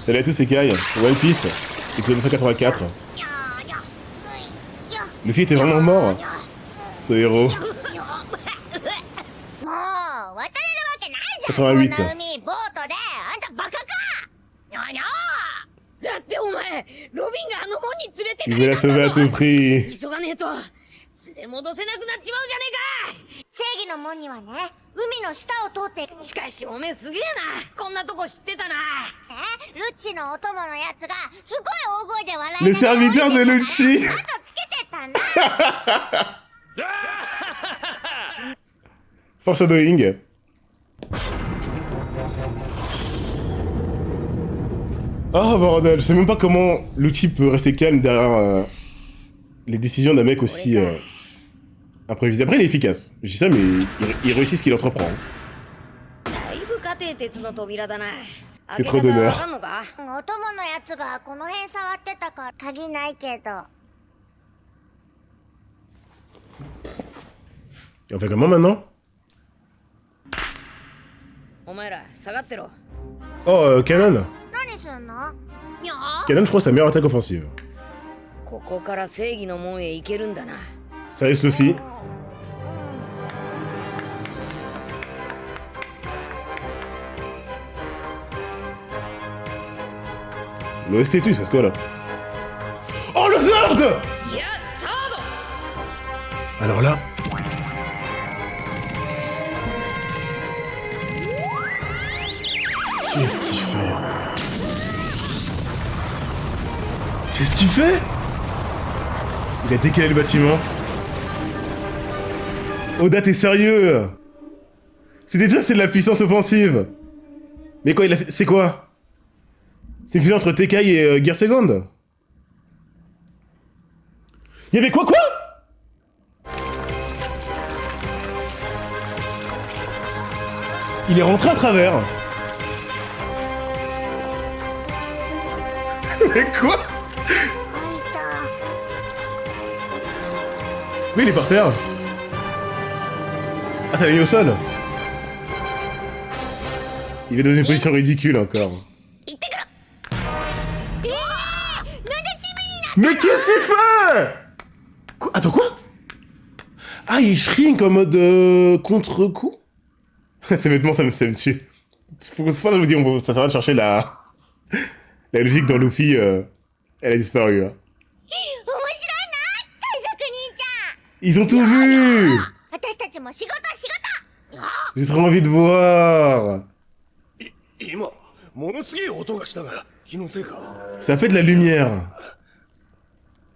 Salut à tous, c'est Kai. One Piece, épisode 284. Luffy était vraiment mort. Ce héros. 88. Il voulait la sauver à tout prix. 連れ戻せなくなっちまうじゃねえか。正義の門にはね、海の下を通って。しかしおめえすげえな、こんなとこ知ってたな。ルッチのお供のやつがすごい大声で笑い。 Le serviteur de Lucci. なんかつけてたな。Foreshadowing. Oh bordel, je sais même pas comment Lucci peut rester calme derrière les décisions d'un mec aussi imprévisible. Après, il est efficace. Je dis ça, mais il réussit ce qu'il entreprend. C'est trop d'honneur. Et on fait comment maintenant? Oh, Kanan. Kanan, je crois, c'est sa meilleure attaque offensive. Sérieux, Luffy. L'OST et tout, il se passe quoi là? Oh le Zord! Alors là... Qu'est-ce qu'il fait? Qu'est-ce qu'il fait? Il a décalé le bâtiment. Oda, t'es sérieux? C'était sûr que c'est de la puissance offensive. Mais quoi, il a fait... C'est quoi? C'est une fusion entre Tekai et Gear Second. Il y avait quoi? Il est rentré à travers. Mais quoi? Oui, il est par terre. Ah, ça l'a mis au sol. Il va dans une position ridicule encore. Mais qu'est-ce qu'il fait? Quoi? Attends, quoi? Ah, il shrink en mode contre-coup. Ces vêtements, ça me tue. C'est pour ça que je vous dis, ça sert à rien de chercher la logique dans Luffy. Elle a disparu. Hein. Ils ont tout vu. J'ai trop envie de voir. Ça fait de la lumière.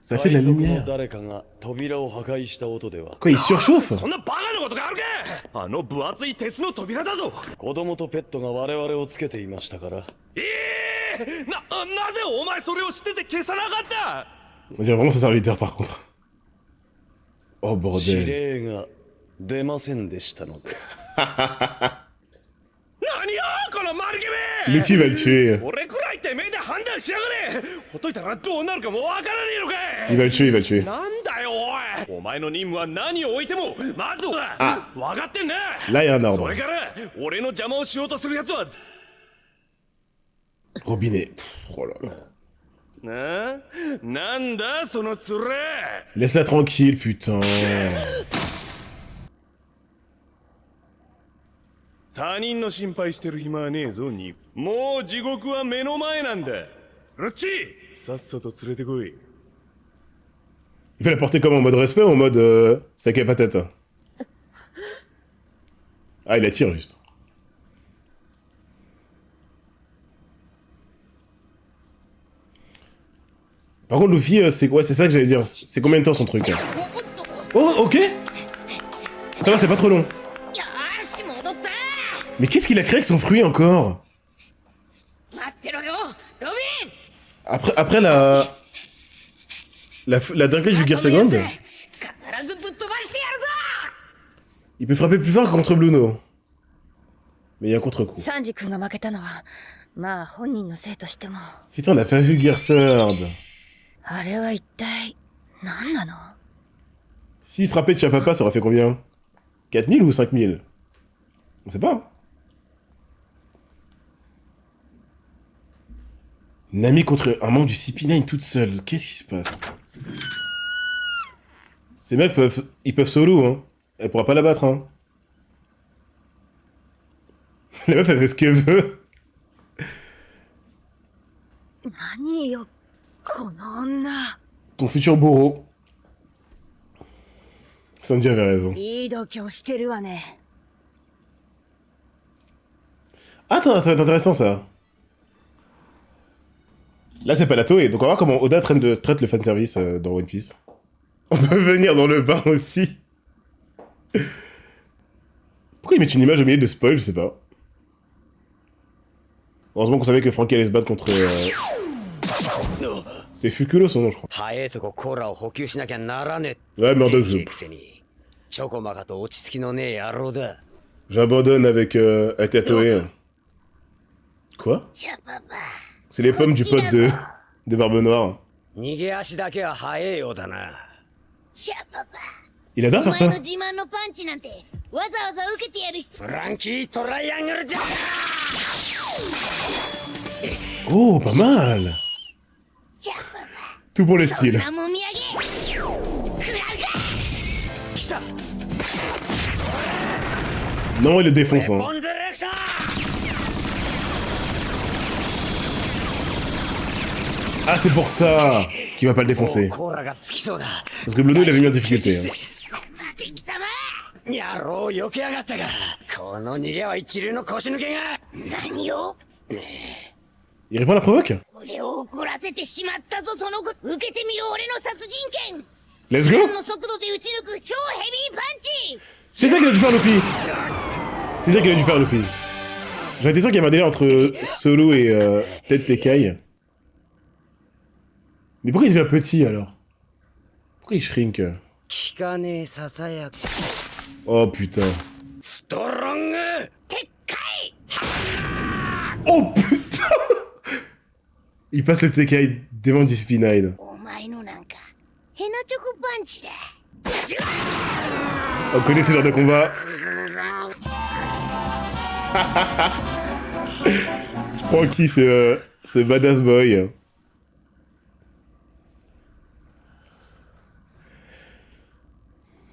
Ça fait de la lumière. Quoi, il surchauffe? On dirait vraiment son serviteur par contre. Oh bordel. Lucci va le tuer. Il va le tuer, il va le tuer. Ah. Là, il y a un ordre. Robinet. Pff, oh là là. Laisse-la tranquille, putain. Il fait la porter comme en mode respect ou en mode sac à patate? Ah, il attire juste. Par contre, Luffy, c'est quoi? C'est ça que j'allais dire. C'est combien de temps son truc là? Oh, ok. Ça va, c'est pas trop long. Mais qu'est-ce qu'il a créé avec son fruit encore? Après la dinguerie du Gear Second, il peut frapper plus fort que contre Bluno. Mais il y a un contre-coup. Putain, on a pas vu Gear Sword. S'il frappait Chapapa, ça aurait fait combien? 4000 ou 5000? On sait pas. Nami contre un membre du CP9 toute seule. Qu'est-ce qui se passe? Ces mecs ils peuvent solo, hein. Elle pourra pas la battre, hein. La meuf, elle fait ce qu'elle veut. 何よこの女。 Ton futur bourreau. Sanji avait raison. いい度胸してるわね。 Attends, ça va être intéressant, ça. Là, c'est pas la Toei, donc on va voir comment Oda traite le fanservice dans One Piece. On peut venir dans le bain aussi. Pourquoi ils mettent une image au milieu de spoil, je sais pas. Heureusement qu'on savait que Frankie allait se battre contre... C'est Fukulo son nom, je crois. 早いとこコーラを補給しなきゃならねえ。 Ouais, Murdoch, いいくせにチョコマカと落ち着きのねえ野郎だ。 J'abandonne avec la Toei. Quoi? じゃパパ。 C'est les pommes du pote de Barbe Noire. 逃げ足だけは早えようだな。じゃパパ。 Il adore お faire 前の ça. 自慢のパンチなんてわざわざ受けてやる必要。フランキートライアングルジャンプ。 Oh, pas mal. じゃパパ。 Tout pour le そん style. なもみあげ。食らうか。来た。 Non, il le défonce, ボ hein. ンディレクター。 Ah, c'est pour ça qu'il va pas le défoncer. コーラがつきそうだ。 Parce que Blodo, il avait mis en difficulté. Hein. 敵様。野郎避けやがったが。この逃げは一流の腰抜けが。何を。 Il répond à la provoque? 俺を怒らせてしまったぞその子。受けてみろ俺の殺人剣。 Let's 自 go! 然の速度で撃ち抜く超ヘビーパンチ。 C'est ça qu'il a dû faire Luffy! C'est ça qu'il a dû faire Luffy. J'avais été sûr qu'il y avait un délire entre Solo et Ted Tekai. Mais pourquoi il devient petit alors? Pourquoi il shrink? 聞かねえささやき。 Oh putain. ストロング。でっかい。 Oh putain! Il passe le Tekai devant du CP9. お前のなんかヘナチョコパンチだ。 On connaît ce genre de combat. Frankie, c'est badass boy.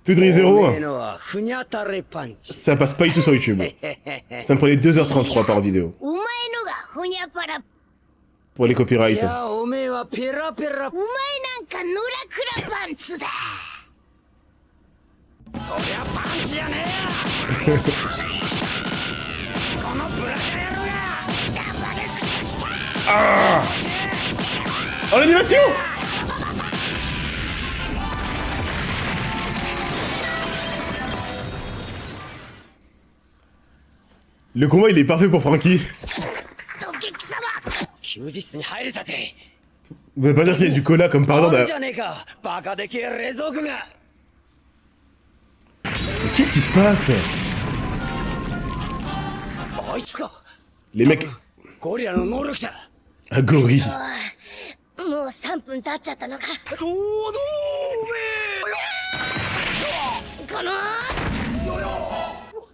Plus de Rizero, おめえのはふにゃたれパンチ。 ça passe pas du tout sur YouTube. Ça me prenait 2h30 je crois par vidéo. お前のがふにゃぱら。 Pour les い copyrights. やおめえはペラペラ。お前なんか野良クラパンツだ。そりゃパンチじゃねえよ。このブラジャ野郎がダバで靴下。 Ah! Oh l'animation! Le combat il est parfait pour Frankie. ドケキ様。休日室に入れたぜ。 Vous allez pas dire qu'il y a du cola comme par あ hasard るじ derrière. ゃねえか。バカでけえ冷蔵庫が。 Mais qu'est-ce qui se passe? あいつか。 Les mecs. ゴリラの能力者。 Ah, gorille. もう3分経っちゃったのか。どうこの。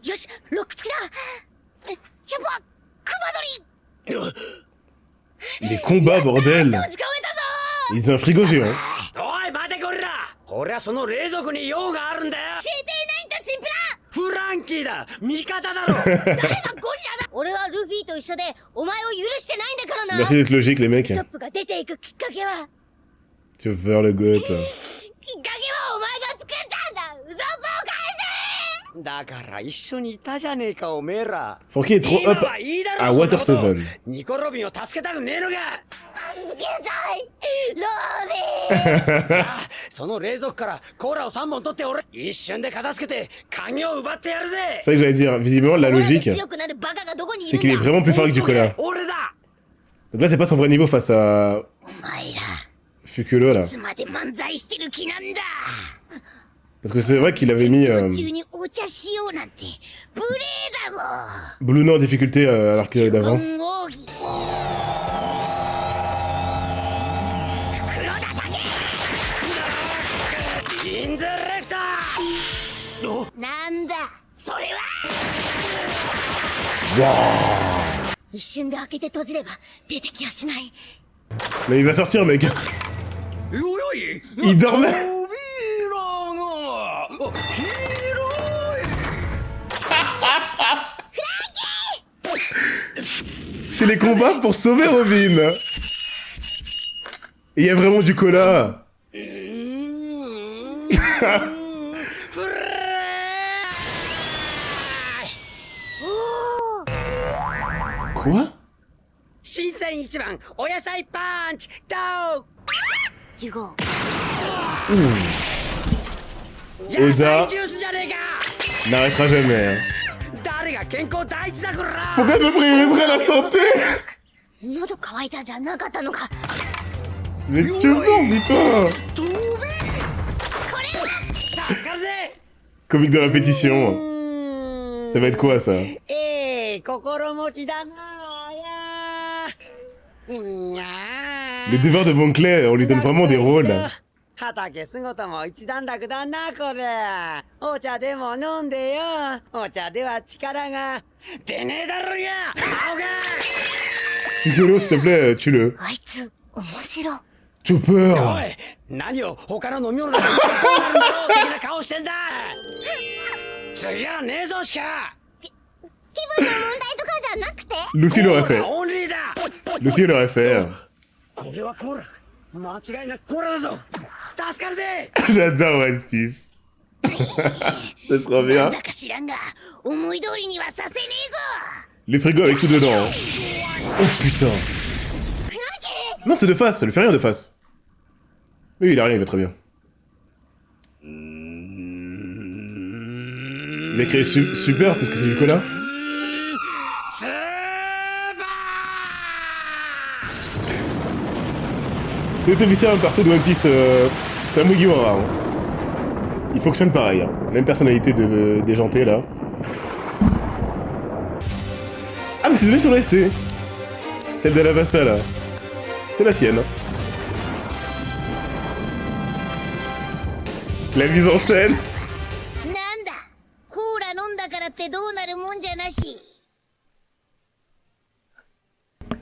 よし、ロック付きだ。チョパ、クマドリ。 Les combats, bordel. 閉じ込めたぞ。 Ils ont un frigo géant. おい待てゴリラ。俺はその冷蔵庫に用があるんだよ。 CP9 とチンプラ。フランキーだ。味方だろ。誰がゴリラだ。俺はルフィと一緒でお前を許してないんだからな。 Merci d'être logique, les mecs. ストップが出ていくきっかけは。 Tu veux faire le goat. きっかけはお前が作ったんだ。ウソップを返だから一緒にいたじゃねえかおめえら。 Frankie est trop 今 up はいいだろ à そんな Water こと 7. ニコロビンを助けたくねえのか。せ。助けたい。ロービー。じゃあその冷蔵庫からコーラを3本取って俺一瞬で片付けて鍵を奪ってやるぜ。 C'est ça que j'allais dire. Visiblement, la logique, 強くなるバカがどこにい c'est るん qu'il est だ。 vraiment plus fort que du cola. 俺だ。 Donc là, c'est pas son vrai niveau face à お前ら Fukulo, là. いつまで漫才してる気なんだ。 Parce que c'est vrai qu'il avait mis 途中にお茶しようなんて無礼だぞ。 Bluno en difficulté à l'arc d'avant. 本奥義。袋田インザレクター。おなんだそれは。 Waouh! 一瞬で開けて閉じれば出てきやしない。Mais il va sortir, mec. よよい Il dormait. 扉が広い C'est les combats pour sauver Robin. Et il y a vraiment du cola. フラッシュ Quoi? 新鮮一番お野菜パンチダウジュゴン 野菜ジュースじゃねえか N'arrêtera jamais. Hein. 誰が健康第一だこら Pourquoi je prioriserais la santé? 喉乾いたんじゃなかったのか Mais tu mens, putain. 飛びこれだ 助かるぜ Comique de répétition. Ça va être quoi, ça? 心持ちだなやいや Les devoirs de Bonclay, on lui donne vraiment des rôles. 畑仕事も一段落だなこれお茶でも飲んでよお茶では力が出ねえだろや青が Piccolo, s'il te plaît, tue-le. あいつ面白 Chopper. おい何を他の飲み物だこうなるんだろう的な顔してんだ次はねえぞしか気分の問題とかじゃなくて Luffy l'aurait fait. オンリーだ Luffy l'aurait fait. これはコーラ間違いなくコーラだぞ助かるぜ J'adore One Piece. C'est trop なん bien. だか知らんが思い通りにはさせねえぞ Les frigos avec tout dedans. Oh putain. Non, c'est de face, ça lui fait rien de face. Oui, il a rien, il va très bien. Il a créé super parce que c'est du cola. スーパ C'est officiel un perso de One Piece, c'est un Mugiwara. Hein. Il fonctionne pareil. Hein. Même personnalité de déjanté là. Ah, mais c'est donné sur la ST. Celle de la Basta là. C'est la sienne. La mise en scène. なんだコーラ飲んだからってどうなるもんじゃなし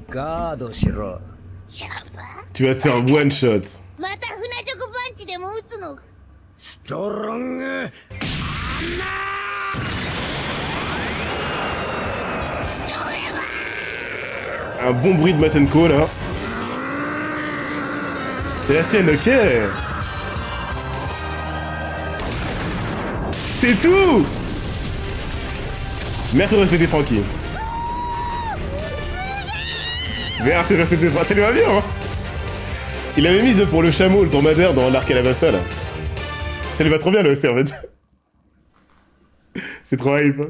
ガードしろ シャバ Tu vas te faire one shot. また船チョコパンチでも打つのストロング Un bon bruit de Masenko là. C'est la sienne, ok. C'est tout. Merci de respecter Francky. Merci de respecter Francky. Ça lui va bien, hein. Il avait mise pour le chameau, le dromadaire dans l'arc Alabasta là. Ça lui va trop bien le ST en fait. C'est trop hype. Hein.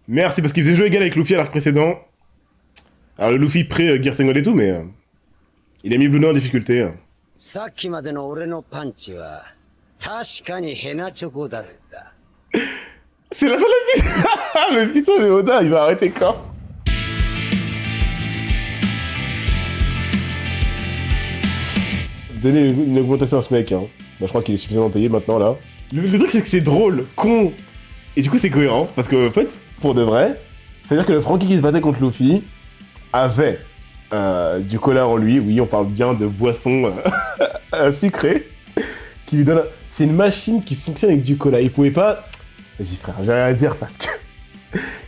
Merci parce qu'il faisait jeu égal avec Luffy à l'arc précédent. Alors le Luffy pré-Gear Sengoku et tout, mais il a mis Blue en difficulté. さっきまでの俺のパンチは確かにヘナチョコだった C'est la fin de la vie. Mais putain, mais Oda, il va arrêter quand? Donner une augmentation à ce mec, hein. Bah, je crois qu'il est suffisamment payé maintenant, là. Le truc, c'est que c'est drôle, con, et du coup, c'est cohérent, parce que, en fait, pour de vrai, c'est-à-dire que le Franky qui se battait contre Luffy avait du cola en lui. Oui, on parle bien de boisson sucrée, qui lui donne... C'est une machine qui fonctionne avec du cola. Il pouvait pas... Vas-y, frère, j'ai rien à dire, parce que...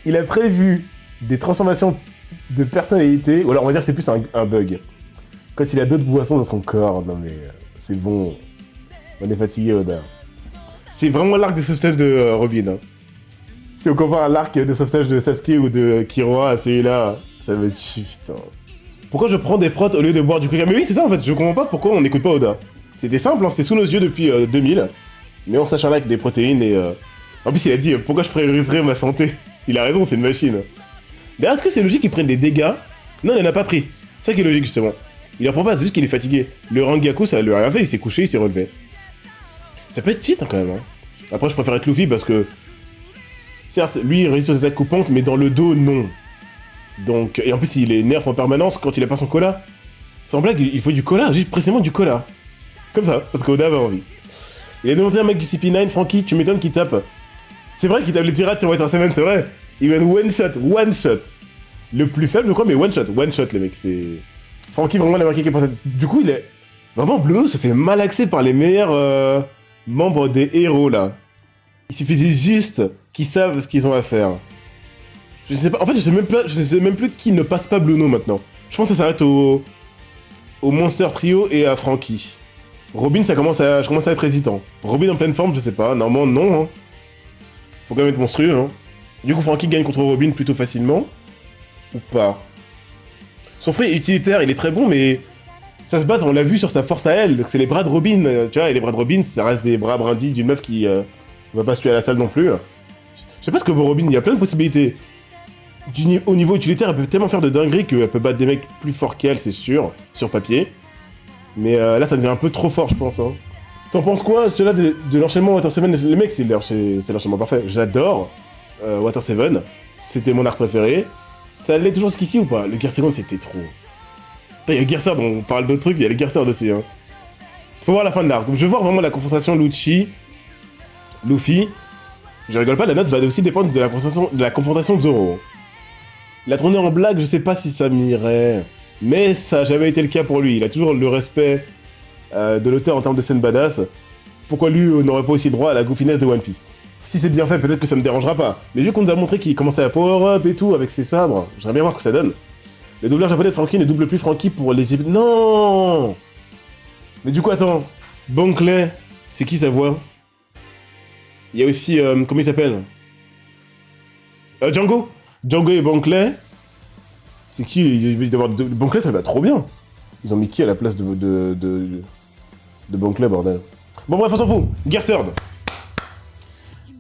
Il a prévu des transformations de personnalité, ou alors on va dire que c'est plus un bug. Quand il a d'autres boissons dans son corps, non mais c'est bon. On est fatigué, Oda. C'est vraiment l'arc de sauvetage de Robin. Hein. Si on compare à l'arc de sauvetage de Sasuke ou de Kiroa à celui-là, ça me tue, putain. Pourquoi je prends des protes au lieu de boire du coca? Mais oui, c'est ça en fait, je comprends pas pourquoi on n'écoute pas Oda. C'était simple, hein, c'était sous nos yeux depuis 2000, mais on s'acharne avec des protéines et... En plus, il a dit, pourquoi je prioriserais ma santé? Il a raison, c'est une machine. Mais est-ce que c'est logique qu'il prenne des dégâts? Non, il en a pas pris. C'est ça qui est logique, justement. Il en prend pas, c'est juste qu'il est fatigué. Le Rangaku, ça lui a rien fait, il s'est couché, il s'est relevé. Ça peut être cheat, hein, quand même. Hein. Après, je préfère être Luffy parce que... Certes, lui, il résiste aux attaques coupantes, mais dans le dos, non. Donc... Et en plus, il est nerf en permanence quand il a pas son cola. Sans blague, il faut du cola, juste précisément du cola. Comme ça, parce qu'Oda avait envie. Il a demandé un mec du CP9, Franky, tu m'étonnes qu'il tape. C'est vrai qu'il tape les pirates sur Water 7, c'est vrai. Il va one shot. Le plus faible, je crois, mais one shot, les mecs, c'est... Francky, vraiment, il a marqué qu'il pensait... Du coup, il est... Vraiment, Bluno se fait malaxer par les meilleurs membres des héros, là. Il suffisait juste qu'ils savent ce qu'ils ont à faire. Je sais pas... En fait, je sais même plus qui ne passe pas Bluno, maintenant. Je pense que ça s'arrête au Monster Trio et à Francky. Robin, je commence à être hésitant. Robin en pleine forme, je sais pas. Normalement, non. Hein. Faut quand même être monstrueux. Hein. Du coup, Francky gagne contre Robin plutôt facilement. Ou pas. Son fruit utilitaire, il est très bon, mais ça se base, on l'a vu, sur sa force à elle. Donc c'est les bras de Robin, tu vois, et les bras de Robin, ça reste des bras brindilles d'une meuf qui va pas se tuer à la salle non plus. Je sais pas ce que vaut Robin, il y a plein de possibilités. Au niveau utilitaire, elle peut tellement faire de dingueries qu'elle peut battre des mecs plus forts qu'elle, c'est sûr, sur papier. Mais là, ça devient un peu trop fort, je pense. Hein. T'en penses quoi, là, de l'enchaînement Water 7? Les mecs, c'est l'enchaînement parfait. J'adore Water 7. C'était mon arc préféré. Ça l'est toujours jusqu'ici ou pas? Le Gear Second, c'était trop. Il y a le Gear Sword, on parle d'autres trucs, il y a le Gear Sword aussi. Hein. Faut voir la fin de l'arc. Je veux voir vraiment la confrontation Luffy. Je rigole pas, la note va aussi dépendre de la confrontation de Zoro. La tournée en blague, je sais pas si ça m'irait. Mais ça a jamais été le cas pour lui. Il a toujours le respect de l'auteur en termes de scène badass. Pourquoi lui n'aurait pas aussi droit à la goofiness de One Piece? Si c'est bien fait, peut-être que ça me dérangera pas. Mais vu qu'on nous a montré qu'il commençait à power up et tout avec ses sabres, j'aimerais bien voir ce que ça donne. Les doubleurs japonais de Franky ne doublent plus Franky pour les... Non. Mais du coup, attends. Bankley, c'est qui sa voix? Il y a aussi... comment il s'appelle? Django. Django et Bankley. C'est qui? Il va y avoir... Bankley, ça va trop bien. Ils ont mis qui à la place de Bankley, bordel? Bon bref, on s'en fout. Gear Sword.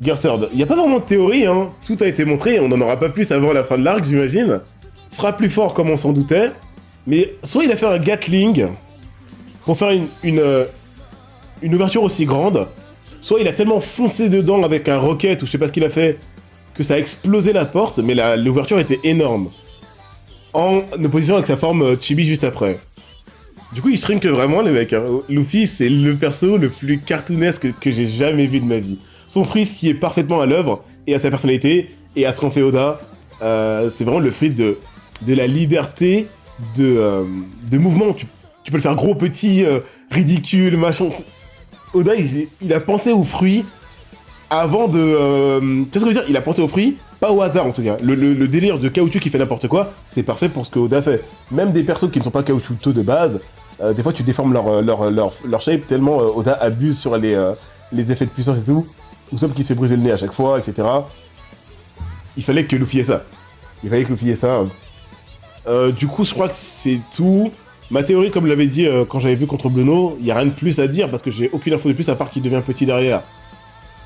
Gear Sword. Il n'y a pas vraiment de théorie, hein. Tout a été montré, on n'en aura pas plus avant la fin de l'arc, j'imagine. Frappe plus fort comme on s'en doutait. Mais soit il a fait un Gatling pour faire une ouverture aussi grande, soit il a tellement foncé dedans avec un rocket ou je sais pas ce qu'il a fait, que ça a explosé la porte, mais l'ouverture était énorme. En opposition avec sa forme chibi juste après. Du coup, il shrink vraiment, les mecs. Hein. Luffy, c'est le perso le plus cartoonesque que j'ai jamais vu de ma vie. Son fruit s'y est parfaitement à l'œuvre, et à sa personnalité, et à ce qu'en fait Oda. C'est vraiment le fruit de la liberté de mouvement. Tu peux le faire gros, petit, ridicule, machin. Oda, il a pensé aux fruits avant de... tu sais ce que je veux dire? Il a pensé aux fruits, pas au hasard en tout cas. Le délire de caoutchouc qui fait n'importe quoi, c'est parfait pour ce que Oda fait. Même des persos qui ne sont pas caoutchouteux de base, des fois tu déformes leur shape tellement Oda abuse sur les effets de puissance et tout. Ou sauf qu'il se fait briser le nez à chaque fois, etc. Il fallait que Luffy ait ça. Du coup, je crois que c'est tout. Ma théorie, comme je l'avais dit quand j'avais vu contre Bluno, il n'y a rien de plus à dire parce que j'ai aucune info de plus à part qu'il devient petit derrière.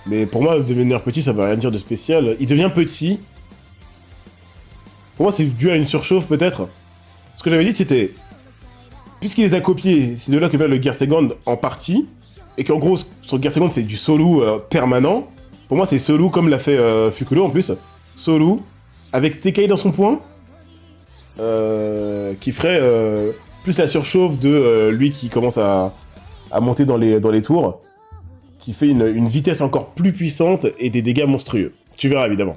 Mais pour moi, devenir petit, ça veut rien dire de spécial. Il devient petit. Pour moi, c'est dû à une surchauffe, peut-être. Ce que j'avais dit, c'était... Puisqu'il les a copiés, c'est de là que vient le Gear Second en partie, et qu'en gros, son Gear Second, c'est du solo permanent. Pour moi, c'est solo comme l'a fait Fukuro, en plus. Solo, avec Tekai dans son point, qui ferait plus la surchauffe de lui qui commence à monter dans les tours, qui fait une vitesse encore plus puissante et des dégâts monstrueux. Tu verras, évidemment.